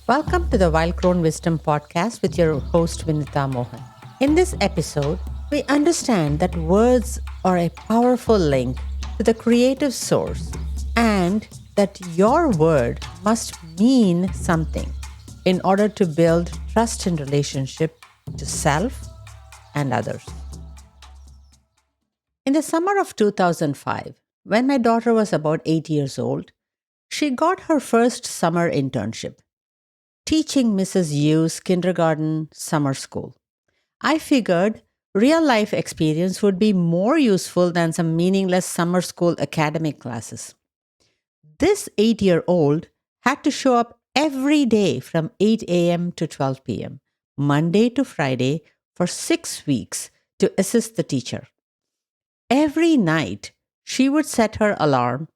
Welcome to the Wild Crone Wisdom podcast with your host Vinutha Mohan. In this episode, we understand that words are a powerful link to the creative source and that your word must mean something in order to build trust in relationship to self and others. In the summer of 2005, when my daughter was about 8 years old, she got her first summer internship teaching Mrs. Yu's kindergarten summer school. I figured real life experience would be more useful than some meaningless summer school academic classes. This 8-year-old had to show up every day from 8 a.m. to 12 p.m., Monday to Friday, for 6 weeks to assist the teacher. Every night, she would set her alarm,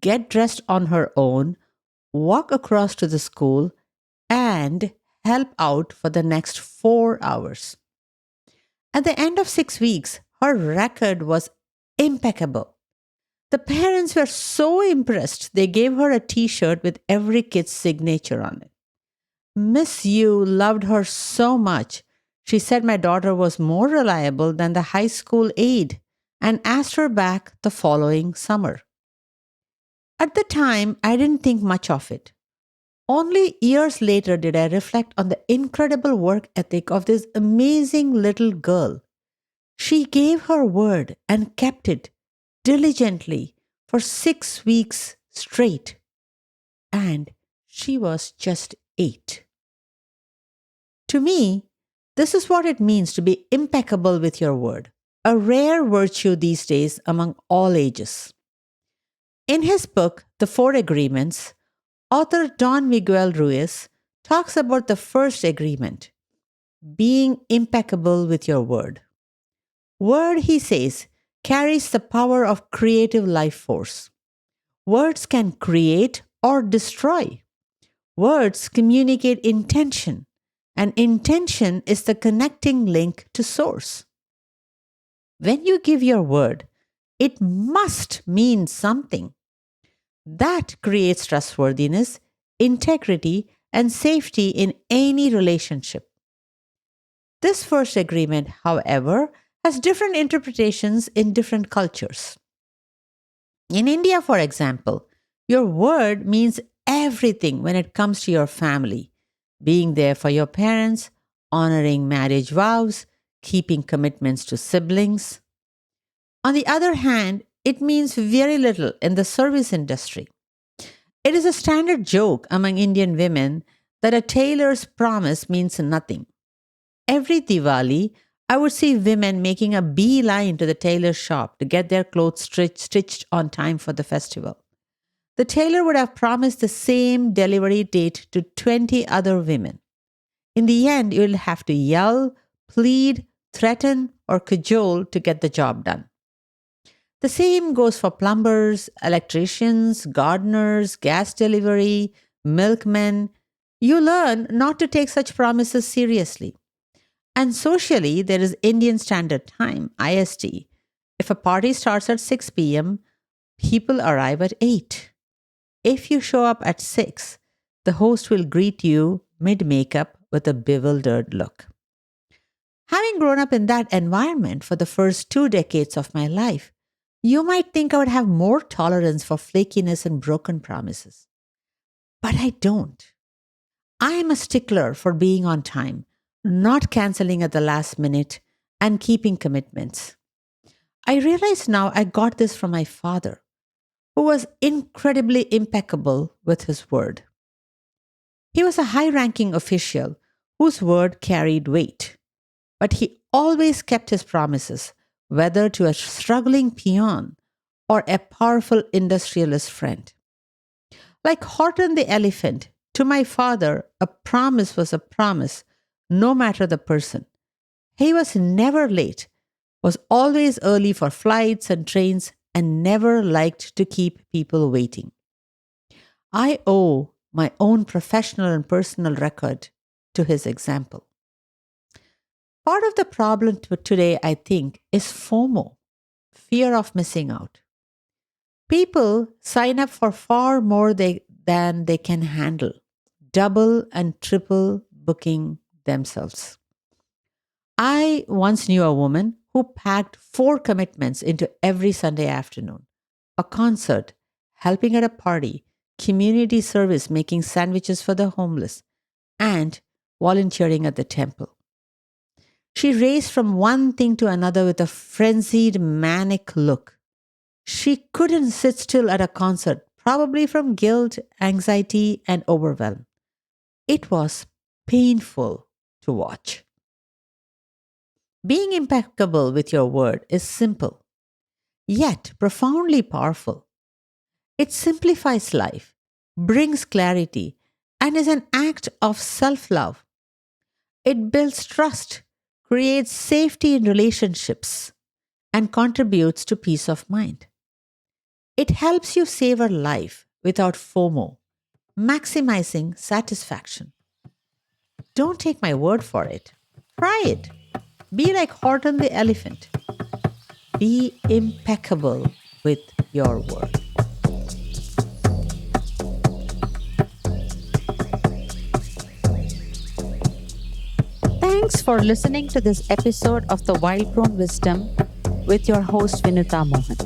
get dressed on her own, walk across to the school, and help out for the next 4 hours. At the end of 6 weeks, her record was impeccable. The parents were so impressed, they gave her a t shirt with every kid's signature on it. Miss Yu loved her so much, she said my daughter was more reliable than the high school aide and asked her back the following summer. At the time, I didn't think much of it. Only years later did I reflect on the incredible work ethic of this amazing little girl. She gave her word and kept it diligently for 6 weeks straight. And she was just 8. To me, this is what it means to be impeccable with your word, a rare virtue these days among all ages. In his book, The Four Agreements, author Don Miguel Ruiz talks about the first agreement, being impeccable with your word. Word, he says, carries the power of creative life force. Words can create or destroy. Words communicate intention, and intention is the connecting link to source. When you give your word, it must mean something. That creates trustworthiness, integrity, and safety in any relationship. This first agreement, however, has different interpretations in different cultures. In India, for example, your word means everything when it comes to your family, being there for your parents, honoring marriage vows, keeping commitments to siblings. On the other hand, it means very little in the service industry. It is a standard joke among Indian women that a tailor's promise means nothing. Every Diwali, I would see women making a beeline to the tailor's shop to get their clothes stitched on time for the festival. The tailor would have promised the same delivery date to 20 other women. In the end, you will have to yell, plead, threaten, or cajole to get the job done. The same goes for plumbers, electricians, gardeners, gas delivery, milkmen. You learn not to take such promises seriously. And socially, there is Indian Standard Time, IST. If a party starts at 6 p.m., people arrive at 8. If you show up at 6, the host will greet you mid-makeup with a bewildered look. Having grown up in that environment for the first 2 decades of my life, you might think I would have more tolerance for flakiness and broken promises. But I don't. I am a stickler for being on time, not canceling at the last minute, and keeping commitments. I realize now I got this from my father, who was incredibly impeccable with his word. He was a high ranking official whose word carried weight, but he always kept his promises, whether to a struggling peon or a powerful industrialist friend. Like Horton the elephant, to my father, a promise was a promise, no matter the person. He was never late, was always early for flights and trains, and never liked to keep people waiting. I owe my own professional and personal record to his example. Part of the problem today, I think, is FOMO, fear of missing out. People sign up for far more than they can handle. double and triple booking themselves. I once knew a woman who packed four commitments into every Sunday afternoon: a concert, helping at a party, community service, making sandwiches for the homeless, and volunteering at the temple. She raced from one thing to another with a frenzied, manic look. She couldn't sit still at a concert, probably from guilt, anxiety, and overwhelm. It was painful to watch. Being impeccable with your word is simple, yet profoundly powerful. It simplifies life, brings clarity, and is an act of self love. It builds trust, creates safety in relationships, and contributes to peace of mind. It helps you savor life without FOMO, maximizing satisfaction. Don't take my word for it. Try it. Be like Horton the elephant. Be impeccable with your word. Thanks for listening to this episode of the Wild Crone Wisdom with your host Vinutha Mohan.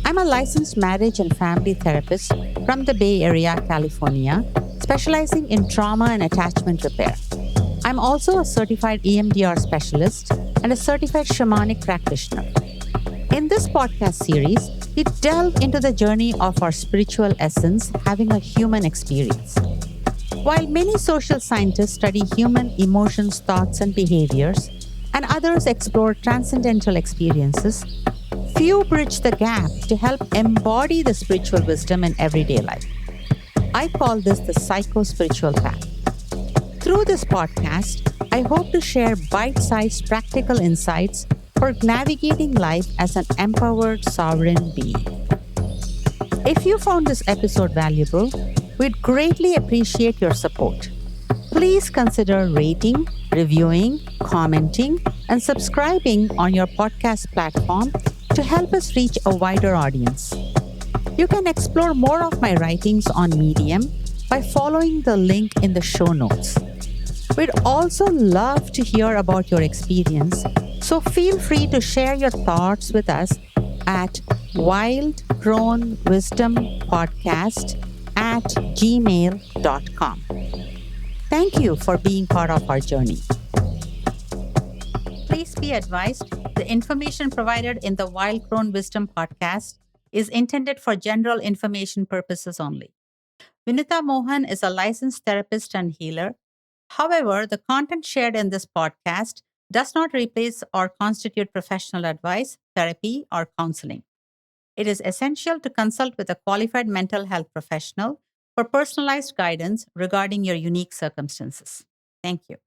I'm a licensed marriage and family therapist from the Bay Area, California, specializing in trauma and attachment repair. I'm also a certified EMDR specialist and a certified shamanic practitioner. In this podcast series, we delve into the journey of our spiritual essence having a human experience. While many social scientists study human emotions, thoughts, and behaviors, and others explore transcendental experiences, few bridge the gap to help embody the spiritual wisdom in everyday life. I call this the psycho-spiritual path. Through this podcast, I hope to share bite-sized practical insights for navigating life as an empowered sovereign being. If you found this episode valuable, we'd greatly appreciate your support. Please consider rating, reviewing, commenting, and subscribing on your podcast platform to help us reach a wider audience. You can explore more of my writings on Medium by following the link in the show notes. We'd also love to hear about your experience, so feel free to share your thoughts with us at wildcronewisdompodcast@gmail.com. Thank you for being part of our journey. Please be advised the information provided in the Wild Crone Wisdom podcast is intended for general information purposes only. Vinutha Mohan is a licensed therapist and healer. However, the content shared in this podcast does not replace or constitute professional advice, therapy, or counseling. It is essential to consult with a qualified mental health professional for personalized guidance regarding your unique circumstances. Thank you.